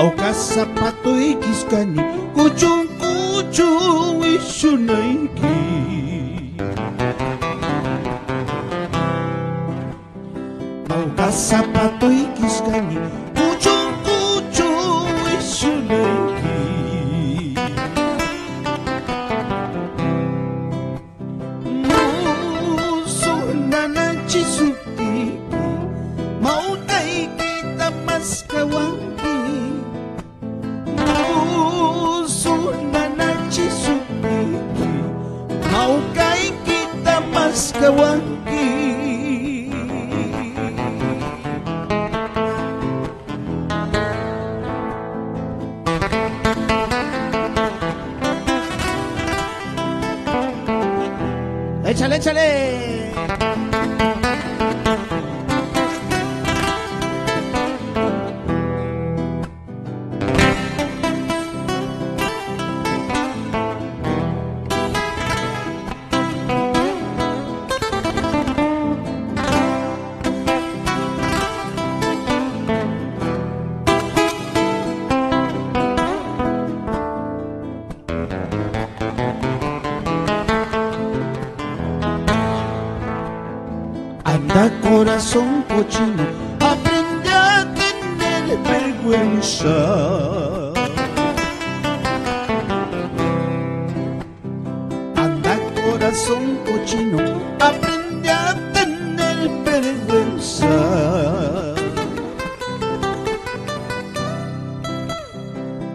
Maukas sapato'y kiskani kuchung-kuchung isyunayki Maukas sapato'y kiskani kuchung-kuchung isyunayki Muso na nagchisupiki Mautay kita mas kawangki Maukay kita mas kawangki Échale, échale Anda corazón cochino, aprende a tener vergüenza. Anda corazón cochino, aprende a tener vergüenza.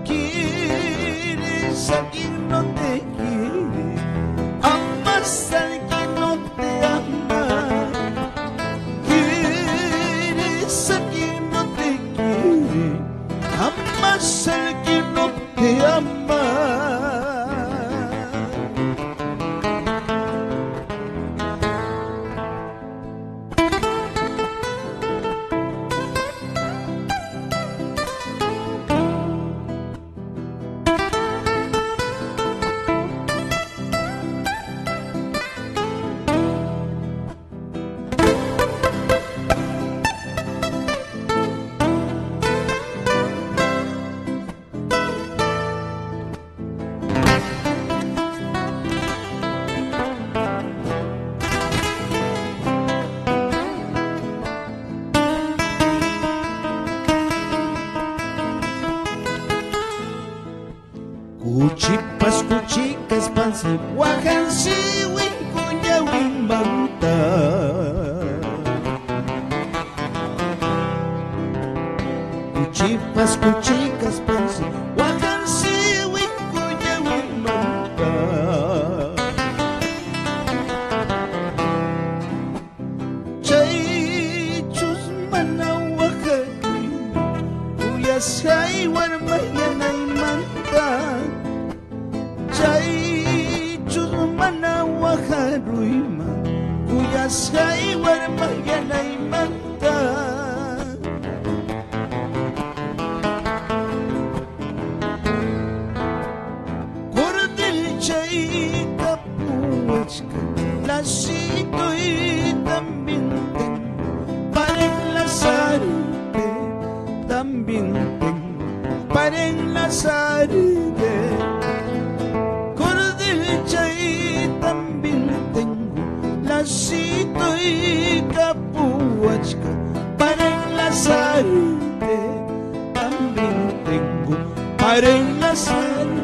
Quieres a quien no te quiere, amas a quien no te ama. Amas al que no te ama. Kuchipas kuchikas pansi wahan siwin kunyawin manta Kuchipas kuchikas pansi wahan siwin kunyawin manta Chay chus manawakay Uyasay warmayanay manta Chay chus manawakaruyma Uyasay warmayanay manta Kordel chay kapuachka Lasito'y tambing tengo Para enlazarte Tambing tengo Para enlazarte también tengo lacito y capuachca para enlazarte, también tengo para enlazarte.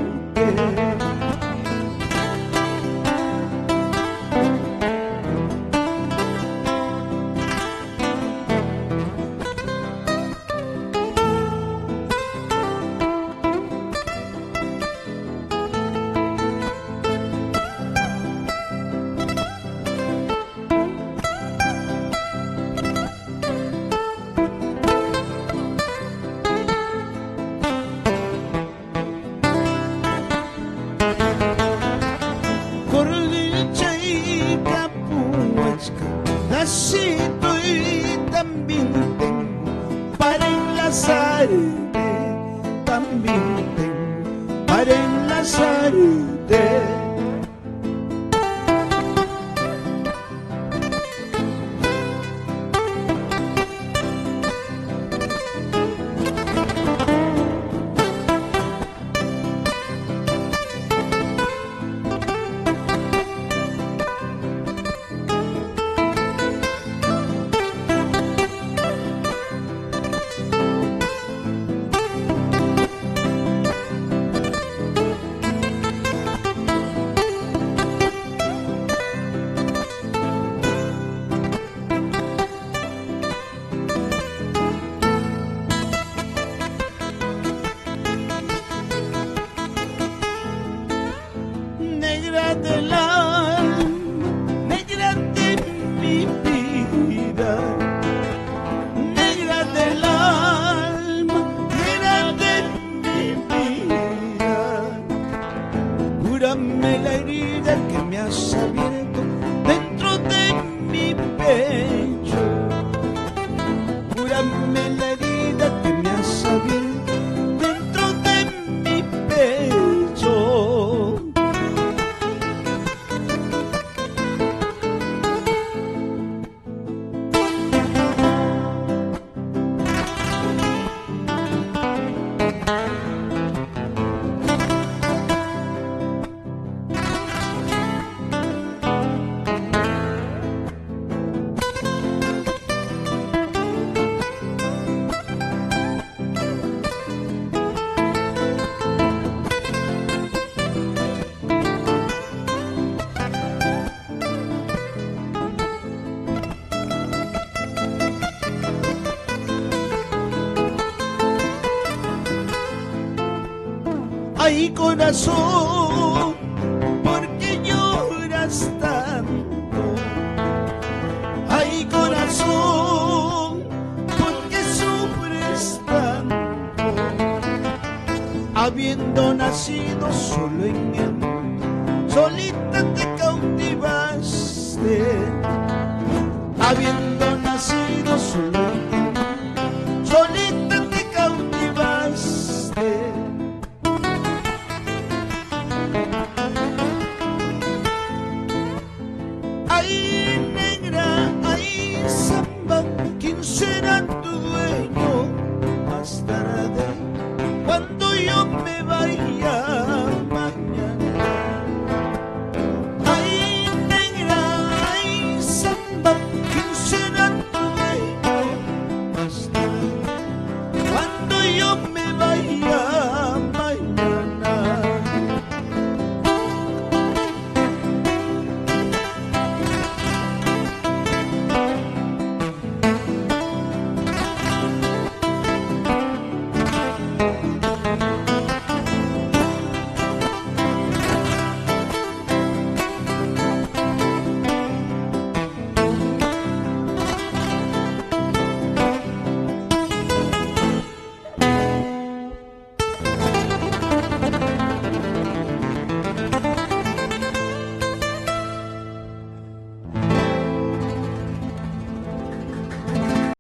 Lacito y también tengo para enlazarte, también tengo para enlazarte. Ay, corazón, ¿por qué lloras tanto? Ay, corazón, ¿por qué sufres tanto? Habiendo nacido solo en mi amor, solita te cautivaste. Habiendo nacido solo en mi amor,